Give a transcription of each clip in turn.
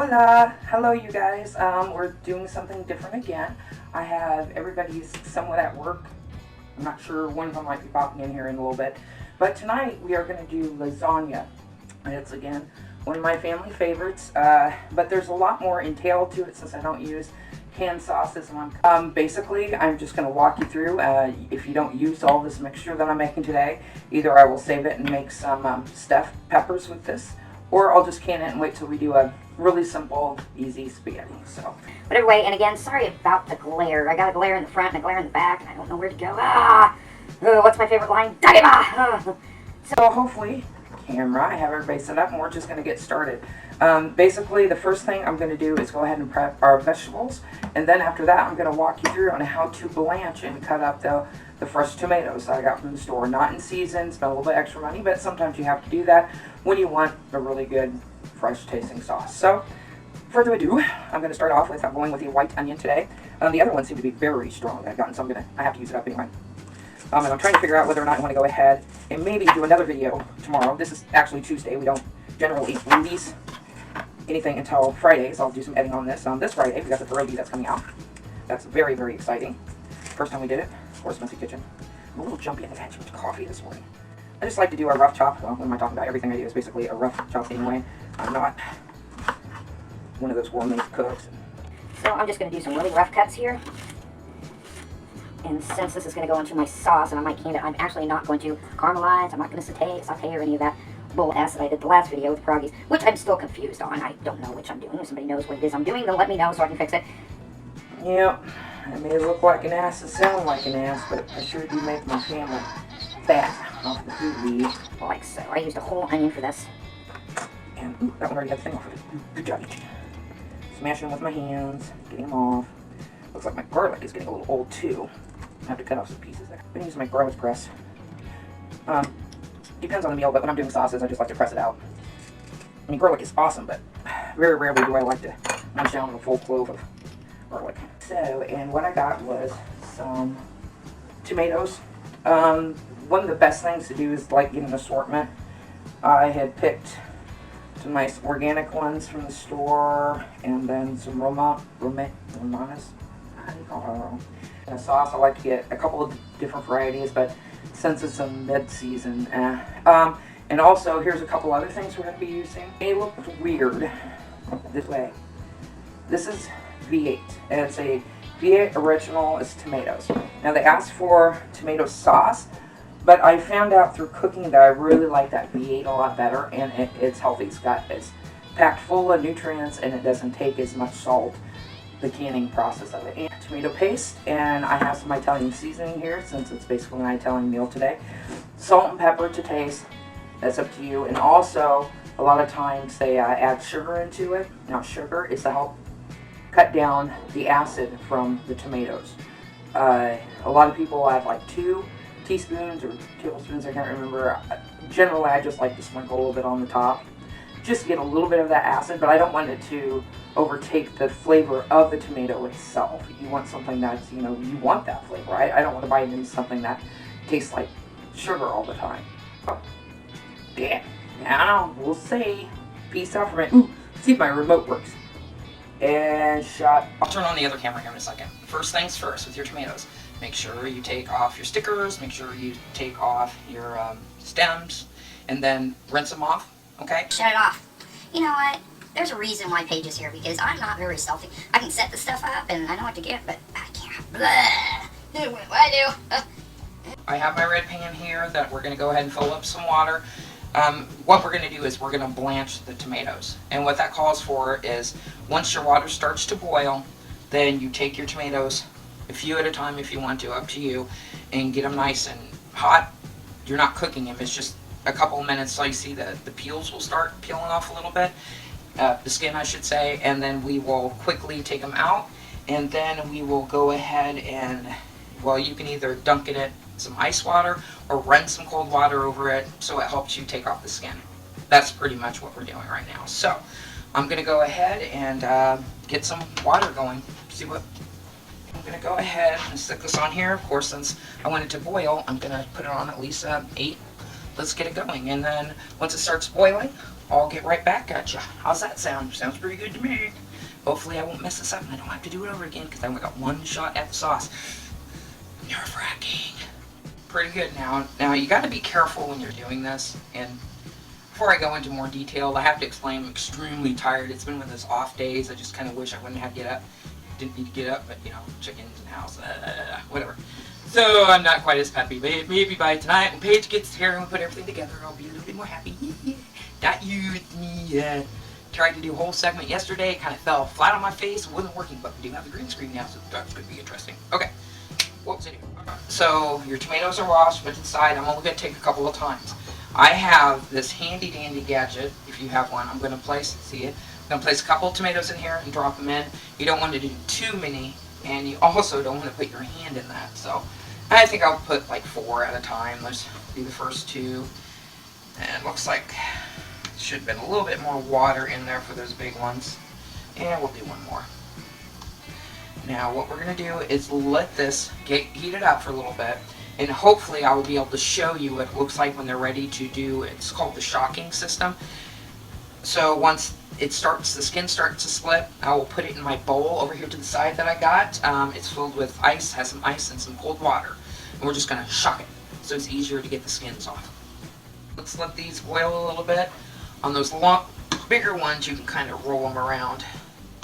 Hola! Hello, you guys. We're doing something different again. I have everybody's somewhat at work. I'm not sure one of them might be popping in here in a little bit. But tonight we are going to do lasagna. It's, again, one of my family favorites. But there's a lot more entailed to it since I don't use canned sauces. Basically, I'm just going to walk you through. If you don't use all this mixture that I'm making today, either I will save it and make some stuffed peppers with this, or I'll just can it and wait till we do a really simple, easy spaghetti. So, whatever way, and again, sorry about the glare. I got a glare in the front and a glare in the back, and I don't know where to go. What's my favorite line? So hopefully, camera, I have everybody set up, and we're just going to get started. Basically, the first thing I'm going to do is go ahead and prep our vegetables, and then after that, I'm going to walk you through on how to blanch and cut up the fresh tomatoes that I got from the store. Not in season, spend a little bit extra money, but sometimes you have to do that when you want a really good, fresh tasting sauce. So, further ado, I'm going to start off with going with the white onion today. The other ones seem to be very strong that I've gotten, so I have to use it up anyway. And I'm trying to figure out whether or not I want to go ahead and maybe do another video tomorrow. This is actually Tuesday. We don't generally release anything until Friday, so I'll do some editing on this. This Friday, we got the pierogi that's coming out. That's very, very exciting. First time we did it. Of course, Messy Kitchen. I'm a little jumpy. I think I had too much coffee this morning. I just like to do a rough chop. Well, what am I talking about? Everything I do is basically a rough chop anyway. I'm not one of those gourmet cooks. So I'm just going to do some really rough cuts here. And since this is going to go into my sauce, and I might can it, I'm actually not going to caramelize. I'm not going to saute or any of that bull ass that I did the last video with pierogies, which I'm still confused on. I don't know which I'm doing. If somebody knows what it is I'm doing, then let me know so I can fix it. Yep, I may look like an ass and sound like an ass, but I sure do make my family fat off the food we eat. Like so. I used a whole onion for this. And ooh, that one already had the thing off of it. Good job, Eugene. Smashing them with my hands, getting them off. Looks like my garlic is getting a little old too. I have to cut off some pieces there. I'm going to use my garlic press. Depends on the meal, but when I'm doing sauces, I just like to press it out. I mean, garlic is awesome, but very rarely do I like to munch down on a full clove of garlic. So, and what I got was some tomatoes. One of the best things to do is like get an assortment. I had picked some nice organic ones from the store, and then some romanas. How do you call it? A sauce. I like to get a couple of different varieties, but since it's a mid-season, and also here's a couple other things we're going to be using. They look weird this way. This is V8, and it's a V8 original. It's tomatoes. Now they asked for tomato sauce, but I found out through cooking that I really like that V8 a lot better, and it's healthy. It's packed full of nutrients, and it doesn't take as much salt, the canning process of it. And tomato paste, and I have some Italian seasoning here since it's basically an Italian meal today. Salt and pepper to taste. That's up to you. And also, a lot of times they add sugar into it. Now, sugar is to help cut down the acid from the tomatoes. A lot of people add like 2 teaspoons or tablespoons, I can't remember. Generally, I just like to sprinkle a little bit on the top, just to get a little bit of that acid, but I don't want it to overtake the flavor of the tomato itself. You want something that's, you want that flavor. I don't want to bite into something that tastes like sugar all the time. Oh, yeah. Now, we'll see. Peace out for a minute. Ooh, see if my remote works. And shot. I'll turn on the other camera here in a second. First things first with your tomatoes. Make sure you take off your stickers, make sure you take off your stems, and then rinse them off, okay? Shut it off. You know what? There's a reason why Paige is here, because I'm not very stealthy. I can set the stuff up, and I know what to get, but I can't. Blah. What do I do? I have my red pan here that we're going to go ahead and fill up some water. What we're going to do is we're going to blanch the tomatoes. And what that calls for is once your water starts to boil, then you take your tomatoes, a few at a time if you want to, up to you, and get them nice and hot. You're not cooking them, it's just a couple of minutes so you see the peels will start peeling off a little bit. The skin, I should say, and then we will quickly take them out, and then we will go ahead and, well, you can either dunk it in some ice water or run some cold water over it so it helps you take off the skin. That's pretty much what we're doing right now. So I'm going to go ahead and get some water going. See what? I'm going to go ahead and stick this on here. Of course, since I want it to boil, I'm going to put it on at least 8. Let's get it going, and then once it starts boiling, I'll get right back at you. How's that sound? Sounds pretty good to me. Hopefully I won't mess this up and I don't have to do it over again because I only got one shot at the sauce. Nerve-wracking. Pretty good now. Now you got to be careful when you're doing this. And before I go into more detail, I have to explain I'm extremely tired. It's been one of those off days. I just kind of wish I wouldn't have to get up. Didn't need to get up, but you know, chickens and house, whatever. So I'm not quite as happy. But maybe by tonight when Paige gets here and we put everything together, I'll be a little bit more happy. Not you, it's me. Tried to do a whole segment yesterday. It kind of fell flat on my face. It wasn't working, but we do have the green screen now, so that's going to be interesting. Okay. What was it? So your tomatoes are washed, put inside. I'm only going to take a couple of times. I have this handy dandy gadget. If you have one, I'm going to place, see it? I'm going to place a couple of tomatoes in here and drop them in. You don't want to do too many, and you also don't want to put your hand in that. So I think I'll put like 4 at a time. Let's do the first 2. And it looks like should have been a little bit more water in there for those big ones. And we'll do one more. Now what we're going to do is let this get heated up for a little bit. And hopefully I will be able to show you what it looks like when they're ready to do, it's called the shocking system. So once it starts, the skin starts to split, I will put it in my bowl over here to the side that I got. It's filled with ice, has some ice and some cold water. And we're just going to shock it so it's easier to get the skins off. Let's let these boil a little bit. On those bigger ones, you can kind of roll them around.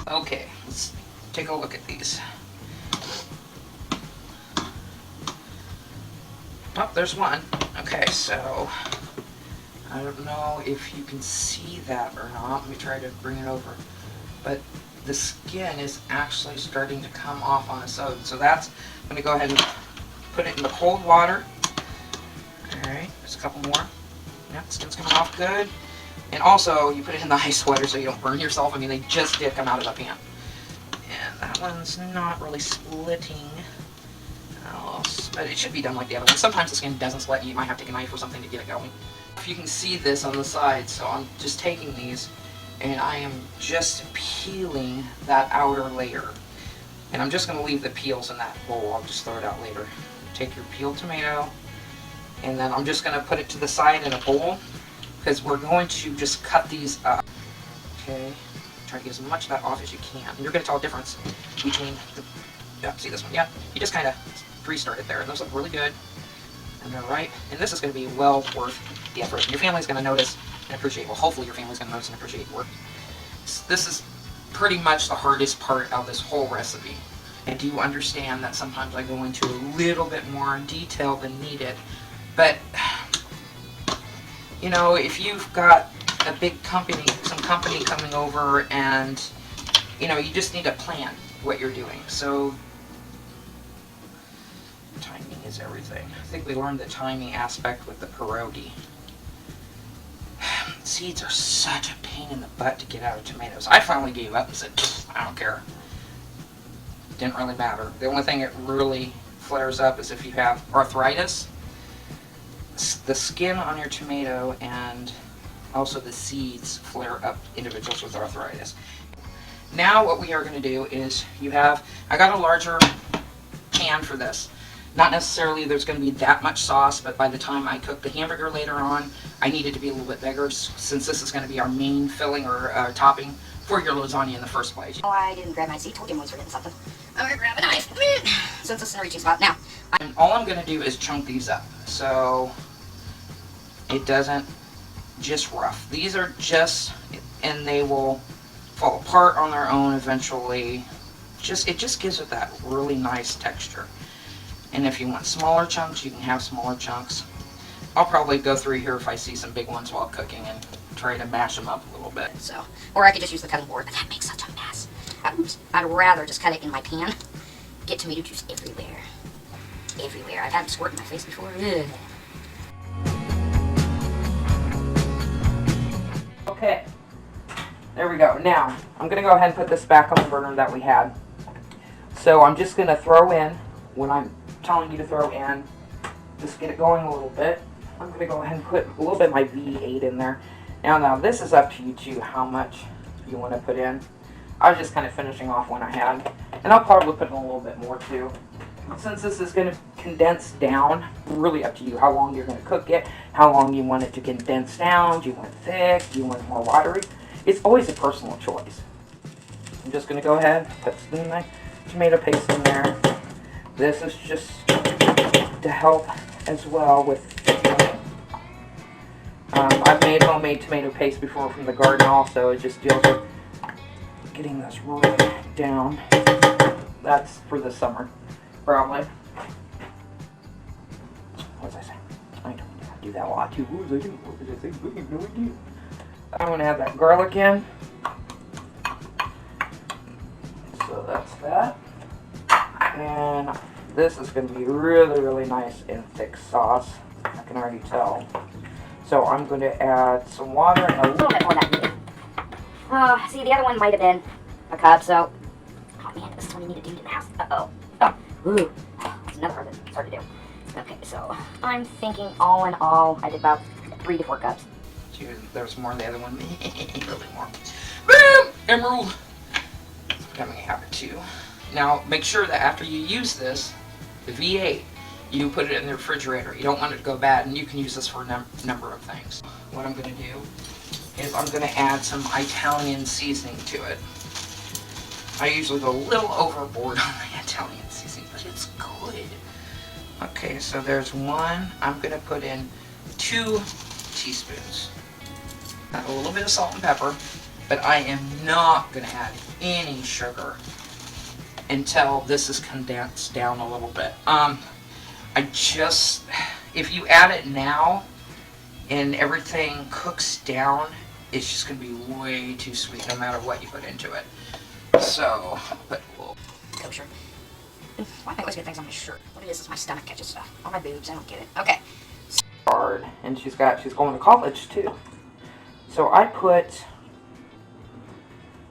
Okay, let's take a look at these. Oh, there's one. Okay, so I don't know if you can see that or not. Let me try to bring it over. But the skin is actually starting to come off on its own. So that's, I'm going to go ahead and put it in the cold water. Alright, there's a couple more. Yep, the skin's coming off good. And also, you put it in the ice water so you don't burn yourself. I mean, they just did come out of the pan. And that one's not really splitting. But it should be done like the other one. Sometimes the skin doesn't split. You might have to take a knife or something to get it going. If you can see this on the side, so I'm just taking these and I am just peeling that outer layer. And I'm just going to leave the peels in that bowl. I'll just throw it out later. Take your peeled tomato and then I'm just going to put it to the side in a bowl because we're going to just cut these up. Okay, try to get as much of that off as you can. And you're going to tell a difference between the, yeah, see this one? Yeah, you just kind of restart it there. And those look really good. And they're ripe. And this is going to be well worth the effort. Your family's going to notice and appreciate. Well, hopefully your family's going to notice and appreciate your work. This is pretty much the hardest part of this whole recipe. I do understand that sometimes I go into a little bit more detail than needed. But, you know, if you've got a big company, some company coming over and, you know, you just need to plan what you're doing. So, timing is everything. I think we learned the timing aspect with the pierogi. Seeds are such a pain in the butt to get out of tomatoes. I finally gave up and said, I don't care. Didn't really matter. The only thing that really flares up is if you have arthritis. The skin on your tomato and also the seeds flare up individuals with arthritis. Now what we are going to do is I got a larger pan for this. Not necessarily there's going to be that much sauce, but by the time I cook the hamburger later on, I need it to be a little bit bigger since this is going to be our main filling or topping for your lasagna in the first place. Oh, I didn't grab my seat. Told you I was forgetting something. I'm going to grab a knife since it's in a reaching spot. Now, and all I'm going to do is chunk these up so it doesn't just rough. These are just, and they will fall apart on their own eventually. It just gives it that really nice texture. And if you want smaller chunks, you can have smaller chunks. I'll probably go through here if I see some big ones while cooking and try to mash them up a little bit. So, or I could just use the cutting board, but that makes such a mess. I'd rather just cut it in my pan. Get tomato juice everywhere. Everywhere. I've had it squirt in my face before. Ugh. Okay, there we go. Now, I'm going to go ahead and put this back on the burner that we had. So I'm just going to throw in, when I'm telling you to throw in, just get it going a little bit. I'm going to go ahead and put a little bit of my V8 in there. Now this is up to you too, how much you want to put in. I was just kind of finishing off one I had. And I'll probably put in a little bit more too. since this is going to condense down, really up to you how long you're going to cook it, how long you want it to condense down. Do you want it thick? Do you want it more watery? It's always a personal choice. I'm just going to go ahead, put some my tomato paste in there. This is just to help as well with, I've made homemade tomato paste before from the garden also. It just deals with getting this right down. That's for the summer, probably. What was I saying? I don't do that a lot too. What was I doing? What was I saying? I have no idea. I'm going to add that garlic in. So that's that. And this is going to be really, really nice and thick sauce. I can already tell. So I'm going to add some water and A little bit more than that. See, the other one might have been a cup, so... Oh man, this is what I need to do to the house. Uh-oh. Oh, ooh. That's another part that's hard to do. Okay, so I'm thinking all in all, I did about 3 to 4 cups. There's more in the other one. A little bit more. Boom! Emerald! Then we have it too. Now, make sure that after you use this, the V8, you put it in the refrigerator. You don't want it to go bad, and you can use this for a number of things. What I'm going to do is I'm going to add some Italian seasoning to it. I usually go a little overboard on the Italian seasoning, but it's good. Okay, so there's one. I'm going to put in 2 teaspoons. Add a little bit of salt and pepper, but I am not going to add any sugar until this is condensed down a little bit. If you add it now and everything cooks down, it's just going to be way too sweet no matter what you put into it. So, put a little kosher. Why do I always get things on my shirt? What it is my stomach catches stuff. On my boobs, I don't get it. Okay. hard, and she's going to college too.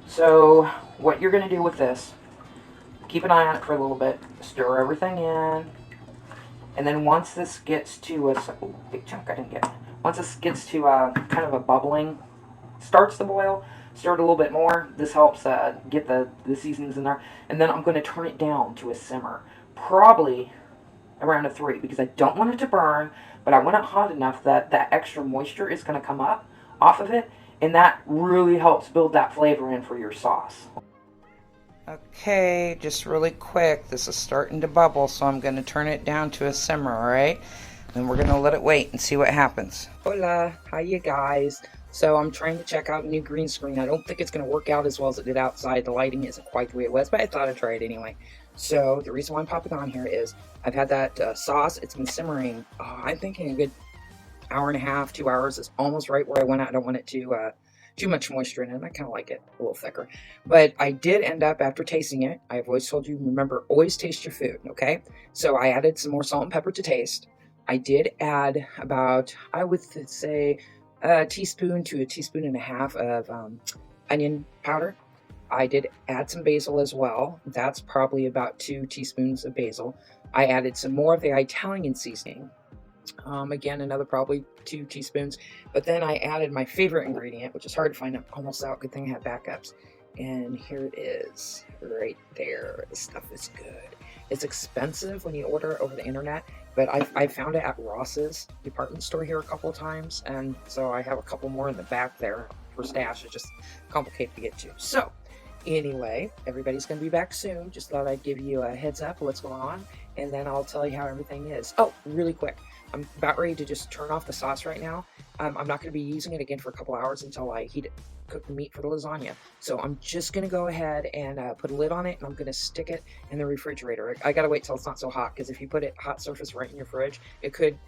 So what you're going to do with this, keep an eye on it for a little bit, stir everything in, and then once this gets to a, big chunk I didn't get it. Once this gets to kind of a bubbling, starts to boil, stir it a little bit more. This helps get the seasonings in there, and then I'm going to turn it down to a simmer, probably around a 3, because I don't want it to burn, but I want it hot enough that that extra moisture is going to come up off of it, and that really helps build that flavor in for your sauce. Okay, just really quick, this is starting to bubble, so I'm going to turn it down to a simmer, alright? Then we're going to let it wait and see what happens. Hola, hi you guys. So I'm trying to check out a new green screen. I don't think it's going to work out as well as it did outside. The lighting isn't quite the way it was, but I thought I'd try it anyway. So the reason why I'm popping on here is I've had that sauce. It's been simmering, I'm thinking a good hour and a half, 2 hours. It's almost right where I want it. I don't want it to too much moisture in it. I kind of like it a little thicker. But I did end up, after tasting it, I've always told you, remember, always taste your food, okay? So I added some more salt and pepper to taste. I did add about, I would say, a teaspoon to a teaspoon and a half of onion powder. I did add some basil as well. That's probably about 2 teaspoons of basil. I added some more of the Italian seasoning. Again, another probably 2 teaspoons. But then I added my favorite ingredient, which is hard to find almost out. Good thing I have backups. And here it is, right there. This stuff is good. It's expensive when you order it over the internet, but I found it at Ross's department store here a couple of times, and so I have a couple more in the back there for stash. It's just complicated to get to. So, anyway, everybody's going to be back soon. Just thought I'd give you a heads up of what's going on, and then I'll tell you how everything is. Oh, really quick. I'm about ready to just turn off the sauce right now. I'm not going to be using it again for a couple hours until I cook the meat for the lasagna. So I'm just going to go ahead and put a lid on it, and I'm going to stick it in the refrigerator. I got to wait till it's not so hot, because if you put it hot surface right in your fridge, it could,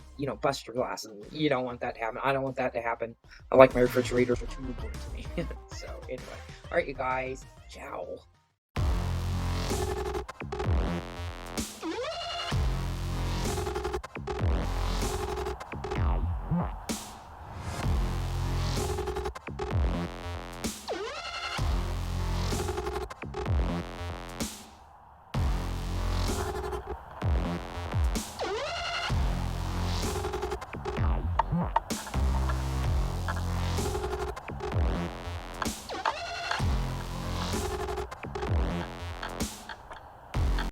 bust your glass, and you don't want that to happen. I don't want that to happen. I like my refrigerators are too important to me. So anyway, all right, you guys, ciao.